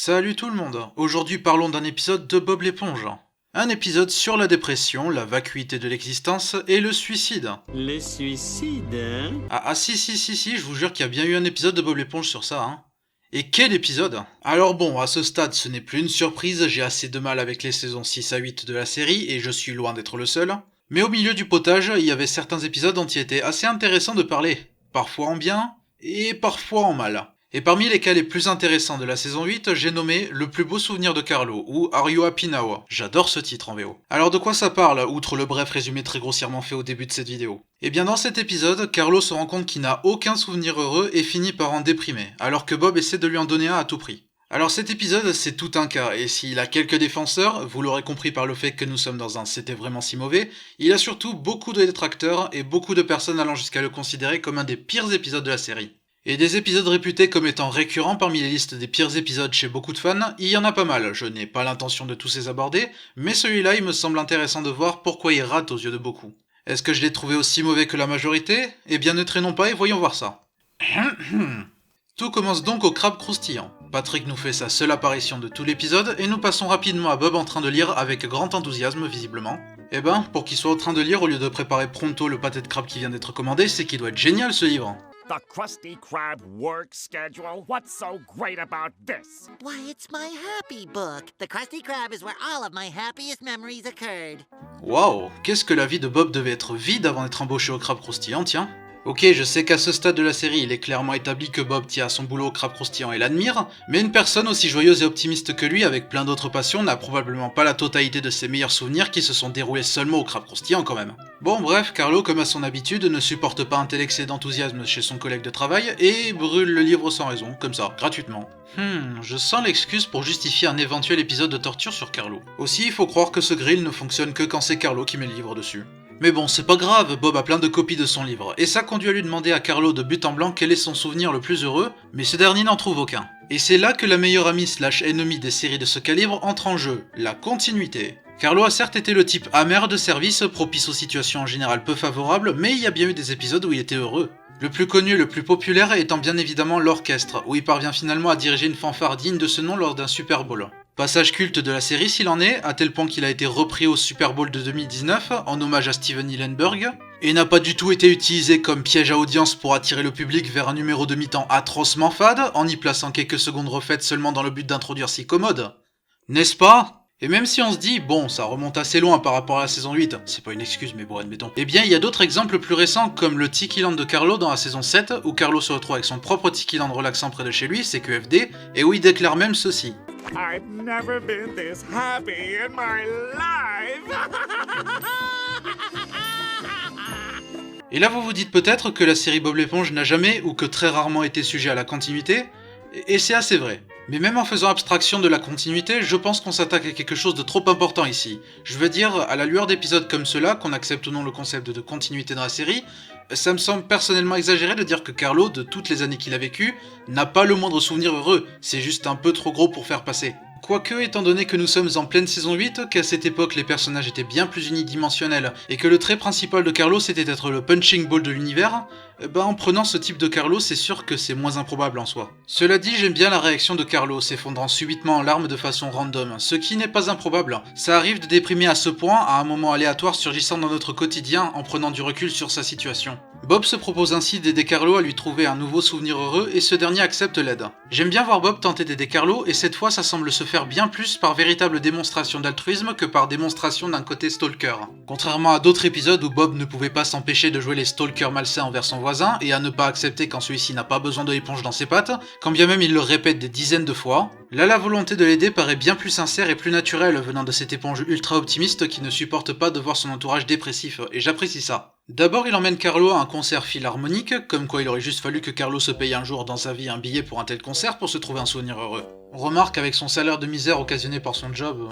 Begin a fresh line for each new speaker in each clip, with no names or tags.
Salut tout le monde, aujourd'hui parlons d'un épisode de Bob l'éponge. Un épisode sur la dépression, la vacuité de l'existence et le suicide.
Le suicide, hein?
Si, je vous jure qu'il y a bien eu un épisode de Bob l'éponge sur ça, hein. Et quel épisode! Alors bon, à ce stade, ce n'est plus une surprise, j'ai assez de mal avec les saisons 6 à 8 de la série, et je suis loin d'être le seul. Mais au milieu du potage, il y avait certains épisodes dont il était assez intéressant de parler. Parfois en bien, et parfois en mal. Et parmi les cas les plus intéressants de la saison 8, j'ai nommé Le plus beau souvenir de Carlo, ou Are You Happy Now? J'adore ce titre en VO. Alors de quoi ça parle, outre le bref résumé très grossièrement fait au début de cette vidéo? Eh bien dans cet épisode, Carlo se rend compte qu'il n'a aucun souvenir heureux et finit par en déprimer, alors que Bob essaie de lui en donner un à tout prix. Alors cet épisode, c'est tout un cas, et s'il a quelques défenseurs, vous l'aurez compris par le fait que nous sommes dans un c'était vraiment si mauvais, il a surtout beaucoup de détracteurs et beaucoup de personnes allant jusqu'à le considérer comme un des pires épisodes de la série. Et des épisodes réputés comme étant récurrents parmi les listes des pires épisodes chez beaucoup de fans, il y en a pas mal, je n'ai pas l'intention de tous les aborder, mais celui-là il me semble intéressant de voir pourquoi il rate aux yeux de beaucoup. Est-ce que je l'ai trouvé aussi mauvais que la majorité? Eh bien ne traînons pas et voyons voir ça. Tout commence donc au crabe croustillant. Patrick nous fait sa seule apparition de tout l'épisode et nous passons rapidement à Bob en train de lire avec grand enthousiasme visiblement. Eh ben, pour qu'il soit en train de lire au lieu de préparer pronto le pâté de crabe qui vient d'être commandé, c'est qu'il doit être génial ce livre.
The Krusty Krab work schedule? What's so great about this?
Why, it's my happy book. The Krusty Krab is where all of my happiest memories occurred.
Waouh, qu'est-ce que la vie de Bob devait être vide avant d'être embauché au crabe croustillant, tiens. Ok, je sais qu'à ce stade de la série, il est clairement établi que Bob tient à son boulot au crabe croustillant et l'admire, mais une personne aussi joyeuse et optimiste que lui, avec plein d'autres passions, n'a probablement pas la totalité de ses meilleurs souvenirs qui se sont déroulés seulement au crabe croustillant quand même. Bon bref, Carlo, comme à son habitude, ne supporte pas un tel excès d'enthousiasme chez son collègue de travail et brûle le livre sans raison, comme ça, gratuitement. Je sens l'excuse pour justifier un éventuel épisode de torture sur Carlo. Aussi, il faut croire que ce grill ne fonctionne que quand c'est Carlo qui met le livre dessus. Mais bon, c'est pas grave, Bob a plein de copies de son livre, et ça conduit à lui demander à Carlo de but en blanc quel est son souvenir le plus heureux, mais ce dernier n'en trouve aucun. Et c'est là que la meilleure amie / ennemie des séries de ce calibre entre en jeu, la continuité. Carlo a certes été le type amer de service, propice aux situations en général peu favorables, mais il y a bien eu des épisodes où il était heureux. Le plus connu et le plus populaire étant bien évidemment l'orchestre, où il parvient finalement à diriger une fanfare digne de ce nom lors d'un Super Bowl. Passage culte de la série s'il en est, à tel point qu'il a été repris au Super Bowl de 2019 en hommage à Steven Hillenburg, et n'a pas du tout été utilisé comme piège à audience pour attirer le public vers un numéro de mi-temps atrocement fade, en y plaçant quelques secondes refaites seulement dans le but d'introduire si commode. N'est-ce pas? Et même si on se dit, bon, ça remonte assez loin par rapport à la saison 8, c'est pas une excuse mais bon, admettons. Eh bien, il y a d'autres exemples plus récents, comme le Tiki Land de Carlo dans la saison 7, où Carlo se retrouve avec son propre Tiki Land relaxant près de chez lui, c'est QFD, et où il déclare même ceci.
I've never been this happy in my life!
Et là vous vous dites peut-être que la série Bob l'éponge n'a jamais ou que très rarement été sujet à la continuité, et c'est assez vrai. Mais même en faisant abstraction de la continuité, je pense qu'on s'attaque à quelque chose de trop important ici. Je veux dire, à la lueur d'épisodes comme ceux-là, qu'on accepte ou non le concept de continuité dans la série, ça me semble personnellement exagéré de dire que Carlo, de toutes les années qu'il a vécues, n'a pas le moindre souvenir heureux, c'est juste un peu trop gros pour faire passer. Quoique, étant donné que nous sommes en pleine saison 8, qu'à cette époque les personnages étaient bien plus unidimensionnels, et que le trait principal de Carlo c'était d'être le punching ball de l'univers, en prenant ce type de Carlo, c'est sûr que c'est moins improbable en soi. Cela dit, j'aime bien la réaction de Carlo, s'effondrant subitement en larmes de façon random, ce qui n'est pas improbable. Ça arrive de déprimer à ce point, à un moment aléatoire surgissant dans notre quotidien, en prenant du recul sur sa situation. Bob se propose ainsi d'aider Carlo à lui trouver un nouveau souvenir heureux, et ce dernier accepte l'aide. J'aime bien voir Bob tenter d'aider Carlo, et cette fois ça semble se faire bien plus par véritable démonstration d'altruisme que par démonstration d'un côté stalker. Contrairement à d'autres épisodes où Bob ne pouvait pas s'empêcher de jouer les stalkers malsains envers son voisin et à ne pas accepter quand celui-ci n'a pas besoin de l'éponge dans ses pattes, quand bien même il le répète des dizaines de fois, là la volonté de l'aider paraît bien plus sincère et plus naturelle venant de cette éponge ultra optimiste qui ne supporte pas de voir son entourage dépressif, et j'apprécie ça. D'abord, il emmène Carlo à un concert philharmonique, comme quoi il aurait juste fallu que Carlo se paye un jour dans sa vie un billet pour un tel concert pour se trouver un souvenir heureux. On remarque avec son salaire de misère occasionné par son job,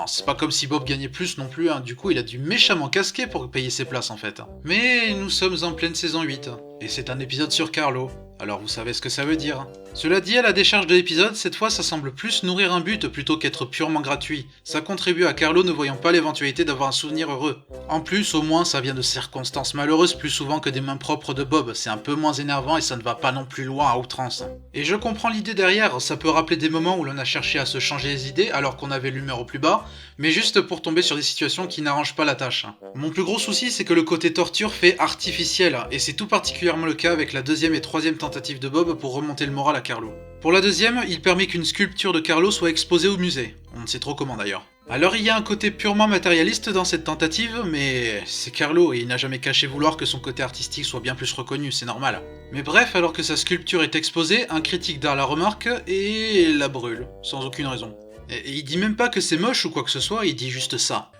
c'est pas comme si Bob gagnait plus non plus, du coup il a dû méchamment casquer pour payer ses places en fait. Mais nous sommes en pleine saison 8, et c'est un épisode sur Carlo. alors vous savez ce que ça veut dire. Cela dit, à la décharge de l'épisode, cette fois ça semble plus nourrir un but plutôt qu'être purement gratuit. Ça contribue à Carlo ne voyant pas l'éventualité d'avoir un souvenir heureux. En plus, au moins ça vient de circonstances malheureuses plus souvent que des mains propres de Bob, c'est un peu moins énervant et ça ne va pas non plus loin à outrance. Et je comprends l'idée derrière, ça peut rappeler des moments où l'on a cherché à se changer les idées alors qu'on avait l'humeur au plus bas, mais juste pour tomber sur des situations qui n'arrangent pas la tâche. Mon plus gros souci c'est que le côté torture fait artificiel, et c'est tout particulièrement le cas avec la deuxième et troisième tentative de Bob pour remonter le moral à Carlo. Pour la deuxième, il permet qu'une sculpture de Carlo soit exposée au musée, on ne sait trop comment d'ailleurs. Alors il y a un côté purement matérialiste dans cette tentative, mais c'est Carlo et il n'a jamais caché vouloir que son côté artistique soit bien plus reconnu, c'est normal. Mais bref, alors que sa sculpture est exposée, un critique d'art la remarque et la brûle, sans aucune raison. Et il dit même pas que c'est moche ou quoi que ce soit, il dit juste ça.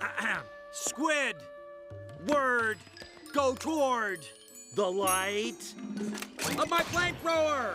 Squid! Word! Go toward the light of my flamethrower!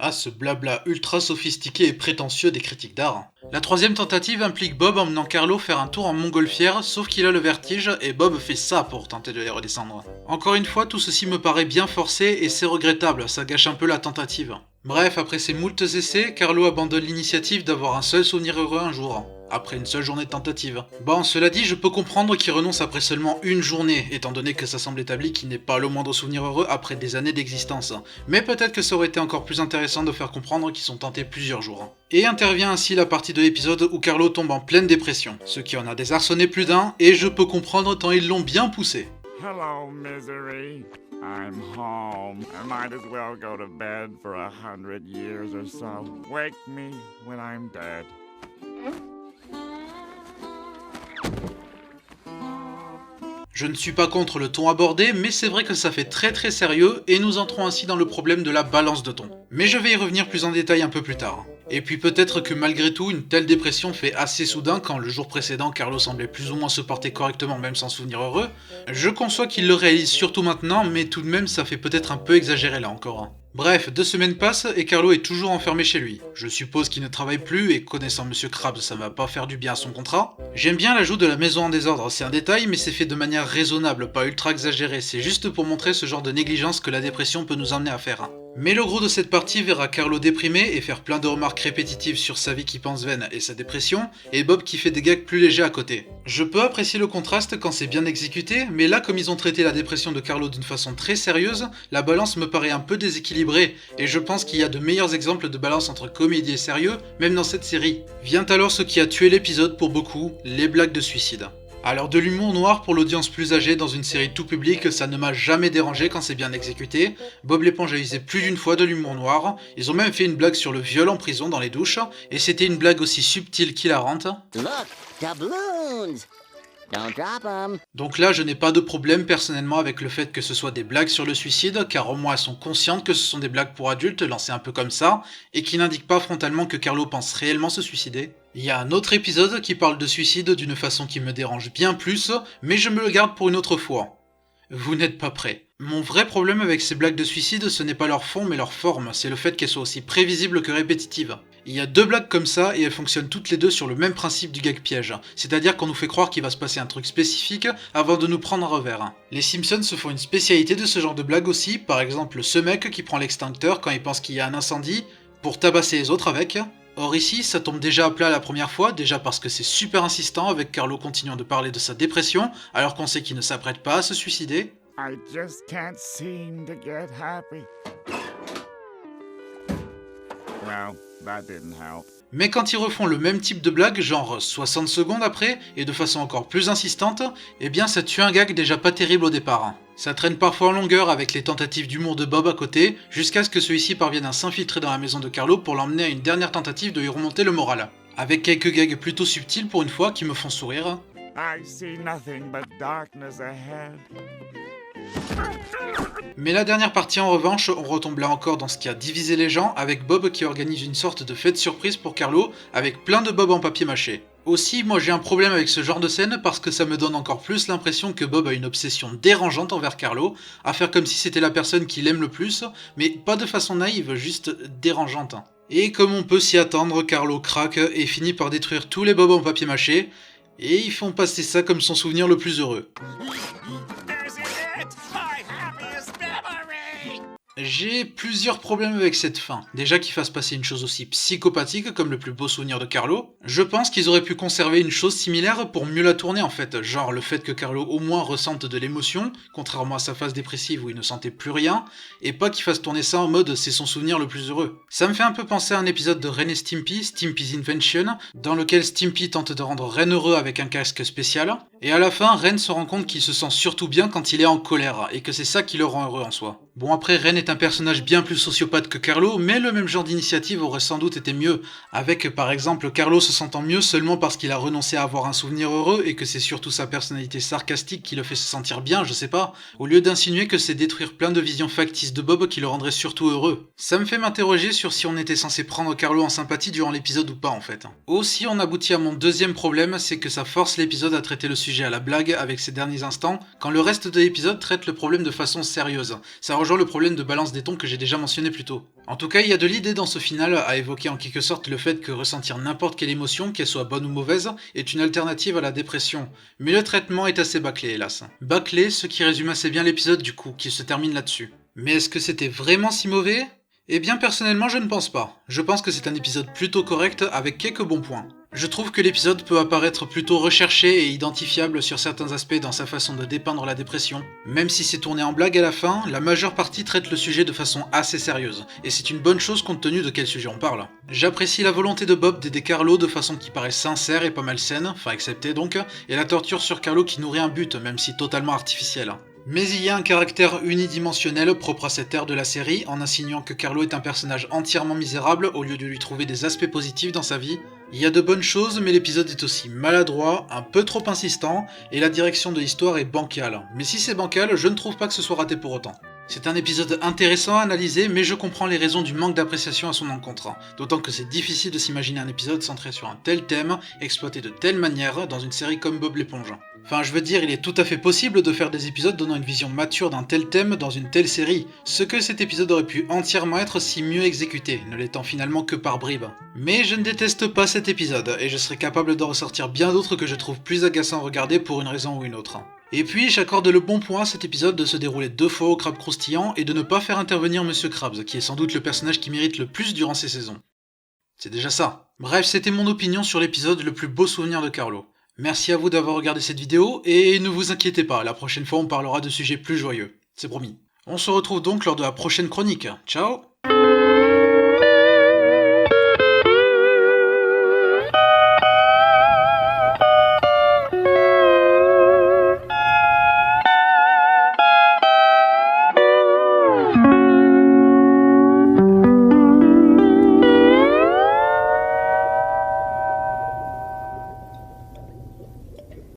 Ah, ce blabla ultra sophistiqué et prétentieux des critiques d'art. La troisième tentative implique Bob emmenant Carlo faire un tour en montgolfière, sauf qu'il a le vertige et Bob fait ça pour tenter de les redescendre. Encore une fois, tout ceci me paraît bien forcé et c'est regrettable, ça gâche un peu la tentative. Bref, après ces moultes essais, Carlo abandonne l'initiative d'avoir un seul souvenir heureux un jour, après une seule journée de tentative. Bon, cela dit, je peux comprendre qu'il renonce après seulement une journée, étant donné que ça semble établi qu'il n'est pas le moindre souvenir heureux après des années d'existence. Mais peut-être que ça aurait été encore plus intéressant de faire comprendre qu'ils sont tentés plusieurs jours. Et intervient ainsi la partie de l'épisode où Carlo tombe en pleine dépression, ce qui en a désarçonné plus d'un, et je peux comprendre tant ils l'ont bien poussé.
Hello, misery. I'm home. I might as well go to bed for 100 years or so. Wake me when I'm dead.
Je ne suis pas contre le ton abordé, mais c'est vrai que ça fait très sérieux, et nous entrons ainsi dans le problème de la balance de ton. Mais je vais y revenir plus en détail un peu plus tard. Et puis peut-être que malgré tout, une telle dépression fait assez soudain quand le jour précédent Carlo semblait plus ou moins se porter correctement même sans souvenir heureux. Je conçois qu'il le réalise surtout maintenant, mais tout de même ça fait peut-être un peu exagéré là encore. Bref, 2 semaines passent et Carlo est toujours enfermé chez lui. Je suppose qu'il ne travaille plus et connaissant Monsieur Krabs, ça va pas faire du bien à son contrat. J'aime bien l'ajout de la maison en désordre, c'est un détail mais c'est fait de manière raisonnable, pas ultra exagérée, c'est juste pour montrer ce genre de négligence que la dépression peut nous emmener à faire. Mais le gros de cette partie verra Carlo déprimé et faire plein de remarques répétitives sur sa vie qui pense vaine et sa dépression, et Bob qui fait des gags plus légers à côté. Je peux apprécier le contraste quand c'est bien exécuté, mais là comme ils ont traité la dépression de Carlo d'une façon très sérieuse, la balance me paraît un peu déséquilibrée, et je pense qu'il y a de meilleurs exemples de balance entre comédie et sérieux, même dans cette série. Vient alors ce qui a tué l'épisode pour beaucoup, les blagues de suicide. Alors de l'humour noir pour l'audience plus âgée dans une série tout public, ça ne m'a jamais dérangé quand c'est bien exécuté. Bob l'éponge a usé plus d'une fois de l'humour noir, ils ont même fait une blague sur le viol en prison dans les douches, et c'était une blague aussi subtile qu'hilarante.
Look, doubloons! Don't drop 'em.
Donc là je n'ai pas de problème personnellement avec le fait que ce soit des blagues sur le suicide, car au moins elles sont conscientes que ce sont des blagues pour adultes lancées un peu comme ça, et qui n'indiquent pas frontalement que Carlo pense réellement se suicider. Il y a un autre épisode qui parle de suicide d'une façon qui me dérange bien plus, mais je me le garde pour une autre fois. Vous n'êtes pas prêts. Mon vrai problème avec ces blagues de suicide, ce n'est pas leur fond mais leur forme, c'est le fait qu'elles soient aussi prévisibles que répétitives. Il y a 2 blagues comme ça et elles fonctionnent toutes les deux sur le même principe du gag piège, c'est-à-dire qu'on nous fait croire qu'il va se passer un truc spécifique avant de nous prendre un revers. Les Simpsons se font une spécialité de ce genre de blague aussi, par exemple ce mec qui prend l'extincteur quand il pense qu'il y a un incendie, pour tabasser les autres avec. Or ici, ça tombe déjà à plat la première fois, déjà parce que c'est super insistant avec Carlo continuant de parler de sa dépression, alors qu'on sait qu'il ne s'apprête pas à se suicider.
I just can't seem to get happy. Well, that didn't help.
Mais quand ils refont le même type de blague, genre 60 secondes après, et de façon encore plus insistante, eh bien ça tue un gag déjà pas terrible au départ. Ça traîne parfois en longueur avec les tentatives d'humour de Bob à côté, jusqu'à ce que celui-ci parvienne à s'infiltrer dans la maison de Carlo pour l'emmener à une dernière tentative de lui remonter le moral. Avec quelques gags plutôt subtils pour une fois qui me font sourire.
I see nothing but darkness ahead.
Mais la dernière partie en revanche, on retombe là encore dans ce qui a divisé les gens, avec Bob qui organise une sorte de fête surprise pour Carlo, avec plein de Bob en papier mâché. Aussi, moi j'ai un problème avec ce genre de scène parce que ça me donne encore plus l'impression que Bob a une obsession dérangeante envers Carlo, à faire comme si c'était la personne qu'il aime le plus, mais pas de façon naïve, juste dérangeante. Et comme on peut s'y attendre, Carlo craque et finit par détruire tous les Bob en papier mâché, et ils font passer ça comme son souvenir le plus heureux. J'ai plusieurs problèmes avec cette fin. Déjà qu'ils fassent passer une chose aussi psychopathique comme le plus beau souvenir de Carlo. Je pense qu'ils auraient pu conserver une chose similaire pour mieux la tourner en fait. Genre le fait que Carlo au moins ressente de l'émotion, contrairement à sa phase dépressive où il ne sentait plus rien, et pas qu'ils fassent tourner ça en mode c'est son souvenir le plus heureux. Ça me fait un peu penser à un épisode de Ren et Stimpy, Stimpy's Invention, dans lequel Stimpy tente de rendre Ren heureux avec un casque spécial, et à la fin Ren se rend compte qu'il se sent surtout bien quand il est en colère, et que c'est ça qui le rend heureux en soi. Bon après Ren est un personnage bien plus sociopathe que Carlo, mais le même genre d'initiative aurait sans doute été mieux, avec par exemple Carlo se sentant mieux seulement parce qu'il a renoncé à avoir un souvenir heureux et que c'est surtout sa personnalité sarcastique qui le fait se sentir bien, je sais pas, au lieu d'insinuer que c'est détruire plein de visions factices de Bob qui le rendraient surtout heureux. Ça me fait m'interroger sur si on était censé prendre Carlo en sympathie durant l'épisode ou pas en fait. Aussi on aboutit à mon deuxième problème, c'est que ça force l'épisode à traiter le sujet à la blague avec ses derniers instants, quand le reste de l'épisode traite le problème de façon sérieuse. Ça rejoint le problème de balance des tons que j'ai déjà mentionné plus tôt. En tout cas, il y a de l'idée dans ce final à évoquer en quelque sorte le fait que ressentir n'importe quelle émotion, qu'elle soit bonne ou mauvaise, est une alternative à la dépression. Mais le traitement est assez bâclé, hélas. Bâclé, ce qui résume assez bien l'épisode du coup, qui se termine là-dessus. Mais est-ce que c'était vraiment si mauvais ? Eh bien personnellement je ne pense pas. Je pense que c'est un épisode plutôt correct avec quelques bons points. Je trouve que l'épisode peut apparaître plutôt recherché et identifiable sur certains aspects dans sa façon de dépeindre la dépression. Même si c'est tourné en blague à la fin, la majeure partie traite le sujet de façon assez sérieuse, et c'est une bonne chose compte tenu de quel sujet on parle. J'apprécie la volonté de Bob d'aider Carlo de façon qui paraît sincère et pas malsaine, enfin acceptée donc, et la torture sur Carlo qui nourrit un but, même si totalement artificiel. Mais il y a un caractère unidimensionnel propre à cette ère de la série, en insinuant que Carlo est un personnage entièrement misérable au lieu de lui trouver des aspects positifs dans sa vie. Il y a de bonnes choses, mais l'épisode est aussi maladroit, un peu trop insistant, et la direction de l'histoire est bancale. Mais si c'est bancal, je ne trouve pas que ce soit raté pour autant. C'est un épisode intéressant à analyser, mais je comprends les raisons du manque d'appréciation à son encontre. D'autant que c'est difficile de s'imaginer un épisode centré sur un tel thème, exploité de telle manière, dans une série comme Bob l'éponge. Enfin, je veux dire, il est tout à fait possible de faire des épisodes donnant une vision mature d'un tel thème dans une telle série, ce que cet épisode aurait pu entièrement être si mieux exécuté, ne l'étant finalement que par bribes. Mais je ne déteste pas cet épisode, et je serais capable d'en ressortir bien d'autres que je trouve plus agaçants à regarder pour une raison ou une autre. Et puis j'accorde le bon point à cet épisode de se dérouler 2 fois au crabe croustillant et de ne pas faire intervenir Monsieur Krabs, qui est sans doute le personnage qui mérite le plus durant ces saisons. C'est déjà ça. Bref, c'était mon opinion sur l'épisode le plus beau souvenir de Carlo. Merci à vous d'avoir regardé cette vidéo, et ne vous inquiétez pas, la prochaine fois on parlera de sujets plus joyeux. C'est promis. On se retrouve donc lors de la prochaine chronique. Ciao!